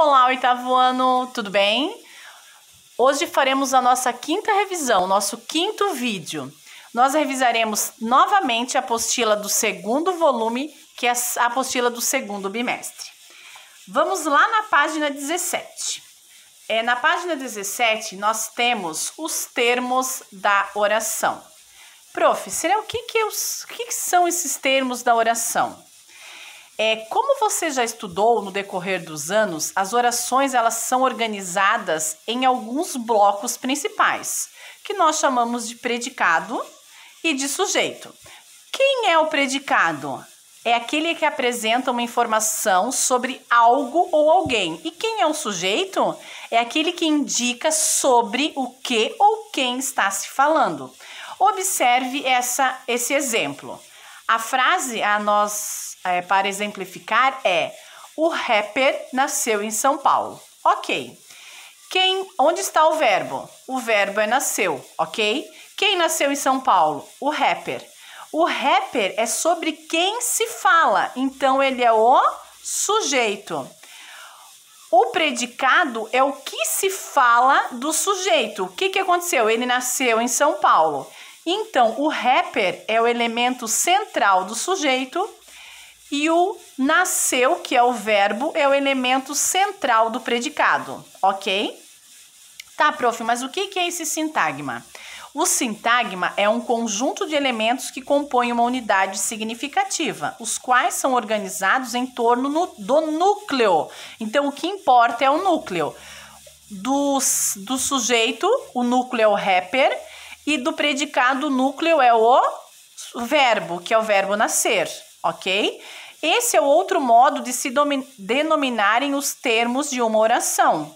Olá, oitavo ano, tudo bem? Hoje faremos a nossa quinta revisão, nosso quinto vídeo. Nós revisaremos novamente a apostila do segundo volume, que é a apostila do segundo bimestre. Vamos lá na página 17. Na página 17, nós temos os termos da oração. Prof, o que são esses termos da oração? Como você já estudou no decorrer dos anos, as orações elas são organizadas em alguns blocos principais, que nós chamamos de predicado e de sujeito. Quem é o predicado? É aquele que apresenta uma informação sobre algo ou alguém. E quem é o sujeito? É aquele que indica sobre o que ou quem está se falando. Observe esse exemplo. A frase para exemplificar é: o rapper nasceu em São Paulo. Ok. Onde está o verbo? O verbo é nasceu, ok? Quem nasceu em São Paulo? O rapper. O rapper é sobre quem se fala, então ele é o sujeito. O predicado é o que se fala do sujeito. O que aconteceu? Ele nasceu em São Paulo. Então, o rapper é o elemento central do sujeito e o nasceu, que é o verbo, é o elemento central do predicado, ok? Tá, prof, mas o que é esse sintagma? O sintagma é um conjunto de elementos que compõem uma unidade significativa, os quais são organizados em torno do núcleo. Então, o que importa é o núcleo. Do sujeito, o núcleo é o rapper, e do predicado, o núcleo é o verbo, que é o verbo nascer, ok? Esse é outro modo de se denominarem os termos de uma oração.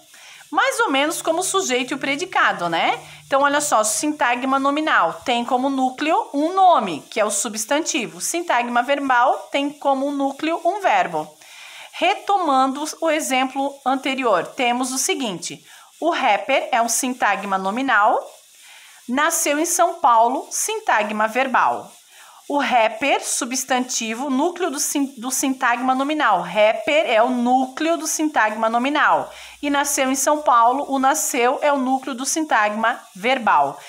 Mais ou menos como o sujeito e o predicado, né? Então, olha só, sintagma nominal tem como núcleo um nome, que é o substantivo. Sintagma verbal tem como núcleo um verbo. Retomando o exemplo anterior, temos o seguinte: o rapper é um sintagma nominal, nasceu em São Paulo, sintagma verbal. O rapper, substantivo, núcleo do sintagma nominal. Rapper é o núcleo do sintagma nominal. E nasceu em São Paulo, o nasceu é o núcleo do sintagma verbal.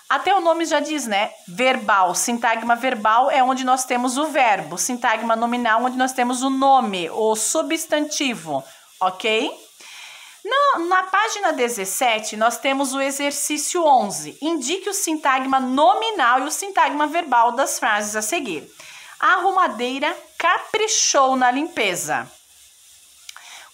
Até o nome já diz, né? Verbal. Sintagma verbal é onde nós temos o verbo. Sintagma nominal, onde nós temos o nome, o substantivo. Ok? Na página 17, nós temos o exercício 11. Indique o sintagma nominal e o sintagma verbal das frases a seguir. A arrumadeira caprichou na limpeza.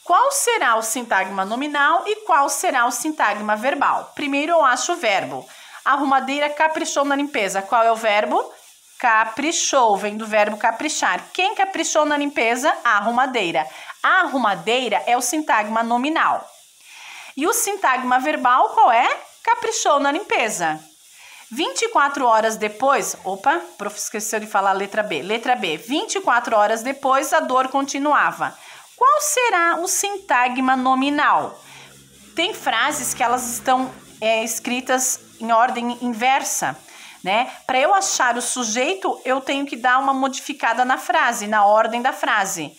Qual será o sintagma nominal e qual será o sintagma verbal? Primeiro eu acho o verbo. A arrumadeira caprichou na limpeza. Qual é o verbo? Caprichou, vem do verbo caprichar. Quem caprichou na limpeza? A arrumadeira. A arrumadeira é o sintagma nominal. E o sintagma verbal qual é? Caprichou na limpeza. 24 horas depois... Opa, prof, esqueceu de falar a letra B. Letra B. 24 horas depois, a dor continuava. Qual será o sintagma nominal? Tem frases que elas estão escritas em ordem inversa, né? Para eu achar o sujeito, eu tenho que dar uma modificada na frase, na ordem da frase.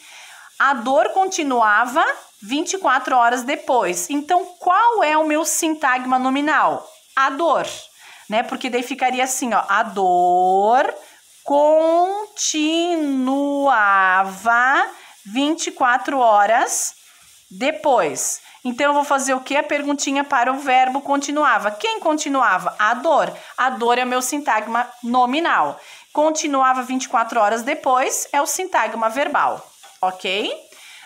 A dor continuava 24 horas depois. Então, qual é o meu sintagma nominal? A dor, né? Porque daí ficaria assim, ó. A dor continuava 24 horas depois. Então, eu vou fazer o quê? A perguntinha para o verbo continuava. Quem continuava? A dor. A dor é o meu sintagma nominal. Continuava 24 horas depois é o sintagma verbal. Ok?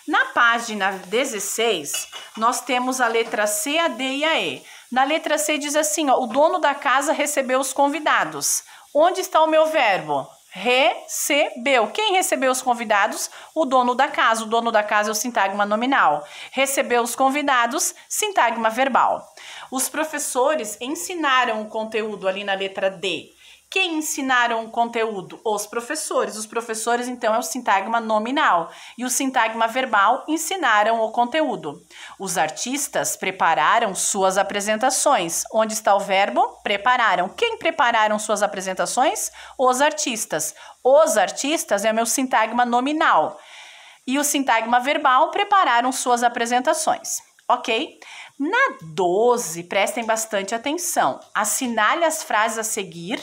Na página 16, nós temos a letra C, a D e a E. Na letra C diz assim, ó, o dono da casa recebeu os convidados. Onde está o meu verbo? Recebeu. Quem recebeu os convidados? O dono da casa. O dono da casa é o sintagma nominal. Recebeu os convidados, sintagma verbal. Os professores ensinaram o conteúdo ali na letra D. Quem ensinaram o conteúdo? Os professores. Os professores, então, é o sintagma nominal. E o sintagma verbal ensinaram o conteúdo. Os artistas prepararam suas apresentações. Onde está o verbo? Prepararam. Quem prepararam suas apresentações? Os artistas. Os artistas é o meu sintagma nominal. e o sintagma verbal prepararam suas apresentações, ok? Na 12, prestem bastante atenção. Assinale as frases a seguir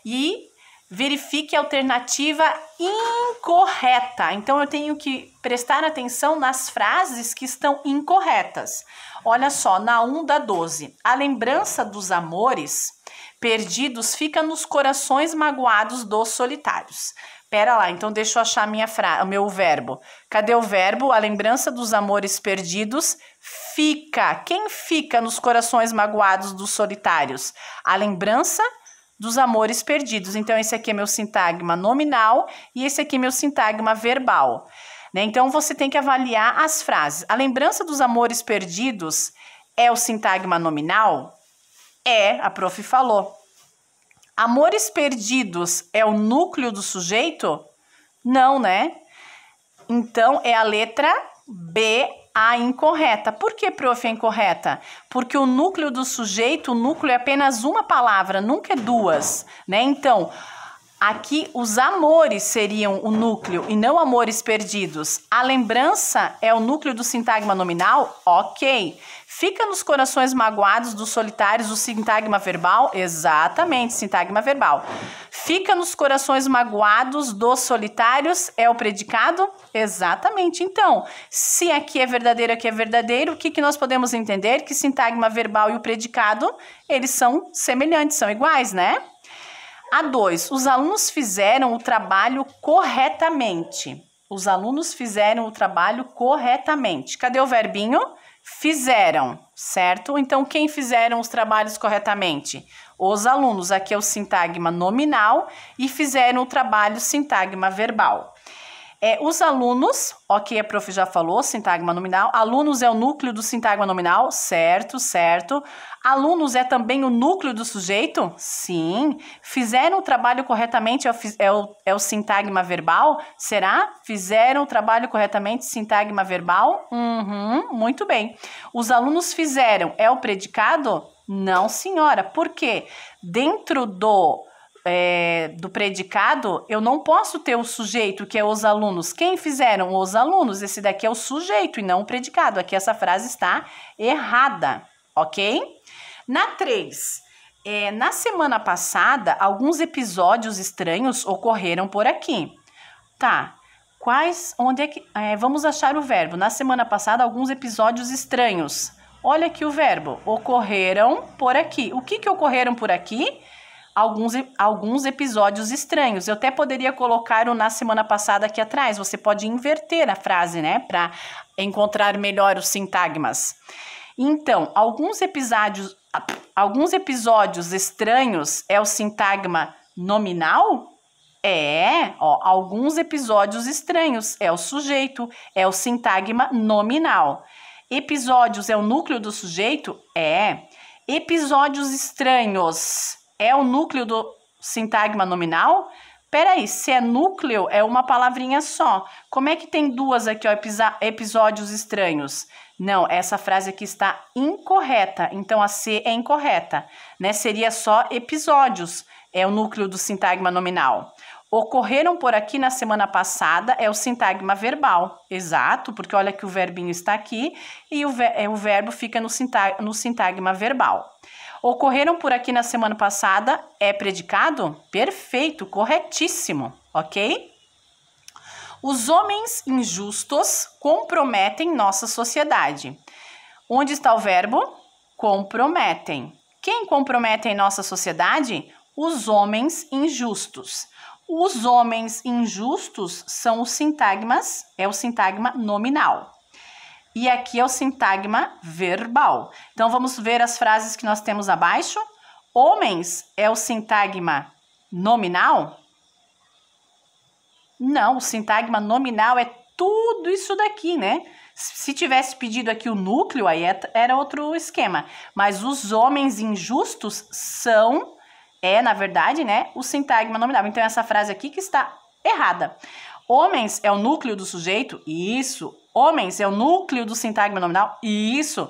e verifique a alternativa incorreta. Então, eu tenho que prestar atenção nas frases que estão incorretas. Olha só, na 1 da 12. A lembrança dos amores perdidos fica nos corações magoados dos solitários. Pera lá, então deixa eu achar o meu verbo. Cadê o verbo? A lembrança dos amores perdidos fica. Quem fica nos corações magoados dos solitários? A lembrança dos amores perdidos. Então, esse aqui é meu sintagma nominal e esse aqui é meu sintagma verbal. Né? Então, você tem que avaliar as frases. A lembrança dos amores perdidos é o sintagma nominal? É, a prof falou. Amores perdidos é o núcleo do sujeito? Não, né? Então, é a letra B, a incorreta. Por que, prof, é incorreta? Porque o núcleo do sujeito, o núcleo é apenas uma palavra, nunca é duas, né? Então, aqui os amores seriam o núcleo e não amores perdidos. A lembrança é o núcleo do sintagma nominal? Ok. Fica nos corações magoados dos solitários o sintagma verbal? Exatamente, sintagma verbal. Fica nos corações magoados dos solitários é o predicado? Exatamente. Então, se aqui é verdadeiro, aqui é verdadeiro, o que nós podemos entender? Que sintagma verbal e o predicado, eles são semelhantes, são iguais, né? A 2, os alunos fizeram o trabalho corretamente. Os alunos fizeram o trabalho corretamente. Cadê o verbinho? Fizeram, certo? Então, quem fizeram os trabalhos corretamente? Os alunos. Aqui é o sintagma nominal e fizeram o trabalho sintagma verbal. Os alunos, ok, a prof já falou, sintagma nominal. Alunos é o núcleo do sintagma nominal, certo, certo. Alunos é também o núcleo do sujeito? Sim. Fizeram o trabalho corretamente é o sintagma verbal? Será? Fizeram o trabalho corretamente, sintagma verbal? Muito bem. Os alunos fizeram é o predicado? Não, senhora. Por quê? Dentro do predicado, eu não posso ter o sujeito, que é os alunos. Quem fizeram? Os alunos. Esse daqui é o sujeito e não o predicado. Aqui essa frase está errada, ok? Na 3, na semana passada, alguns episódios estranhos ocorreram por aqui. Tá, onde é que... vamos achar o verbo. Na semana passada, alguns episódios estranhos. Olha aqui o verbo. Ocorreram por aqui. O que ocorreram por aqui? Alguns episódios estranhos. Eu até poderia colocar o na semana passada aqui atrás. Você pode inverter a frase, né? Para encontrar melhor os sintagmas. Então, alguns episódios estranhos é o sintagma nominal? Alguns episódios estranhos é o sujeito, é o sintagma nominal. Episódios é o núcleo do sujeito? Episódios estranhos é o núcleo do sintagma nominal? Peraí, se é núcleo, é uma palavrinha só. Como é que tem duas aqui, episódios estranhos? Não, essa frase aqui está incorreta. Então, a C é incorreta, né? Seria só episódios, é o núcleo do sintagma nominal. Ocorreram por aqui na semana passada, é o sintagma verbal. Exato, porque olha que o verbinho está aqui e o verbo fica no sintagma verbal. Ocorreram por aqui na semana passada, é predicado? Perfeito, corretíssimo, ok? Os homens injustos comprometem nossa sociedade. Onde está o verbo? Comprometem. Quem compromete em nossa sociedade? Os homens injustos. Os homens injustos são os sintagmas, é o sintagma nominal. E aqui é o sintagma verbal. Então, vamos ver as frases que nós temos abaixo. Homens é o sintagma nominal? Não, o sintagma nominal é tudo isso daqui, né? Se tivesse pedido aqui o núcleo, aí era outro esquema. Mas os homens injustos são, na verdade, né, o sintagma nominal. Então, essa frase aqui que está errada. Homens é o núcleo do sujeito? Isso. Homens é o núcleo do sintagma nominal? Isso.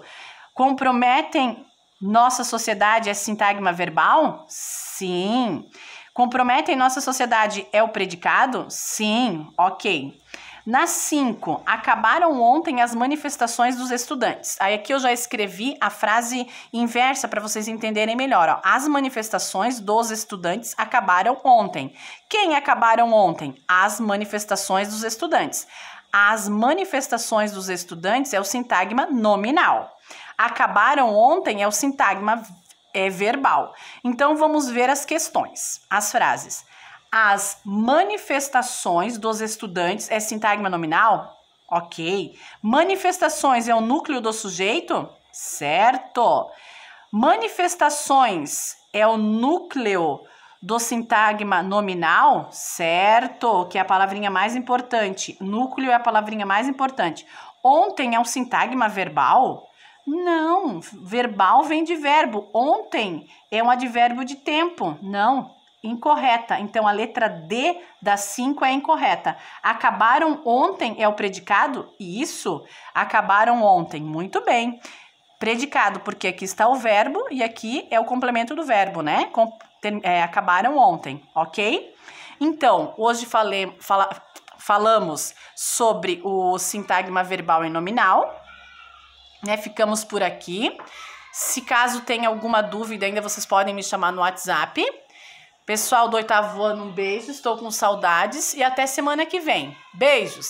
Comprometem nossa sociedade é sintagma verbal? Sim. Comprometem nossa sociedade é o predicado? Sim. Ok. Na 5, acabaram ontem as manifestações dos estudantes. Aí aqui eu já escrevi a frase inversa para vocês entenderem melhor. Ó. As manifestações dos estudantes acabaram ontem. Quem acabaram ontem? As manifestações dos estudantes. As manifestações dos estudantes é o sintagma nominal. Acabaram ontem é o sintagma verbal. Então vamos ver as questões, as frases. As manifestações dos estudantes é sintagma nominal? Ok. Manifestações é o núcleo do sujeito? Certo. Manifestações é o núcleo do sintagma nominal? Certo, que é a palavrinha mais importante. Núcleo é a palavrinha mais importante. Ontem é um sintagma verbal? Não, verbal vem de verbo. Ontem é um advérbio de tempo. Não. Incorreta. Então, a letra D da 5 é incorreta. Acabaram ontem é o predicado? Isso. Acabaram ontem. Muito bem. Predicado, porque aqui está o verbo e aqui é o complemento do verbo, né? Acabaram ontem, ok? Então, hoje falamos sobre o sintagma verbal e nominal, né? Ficamos por aqui. Se caso tenha alguma dúvida ainda, vocês podem me chamar no WhatsApp. Pessoal do 8º ano, um beijo, estou com saudades e até semana que vem. Beijos!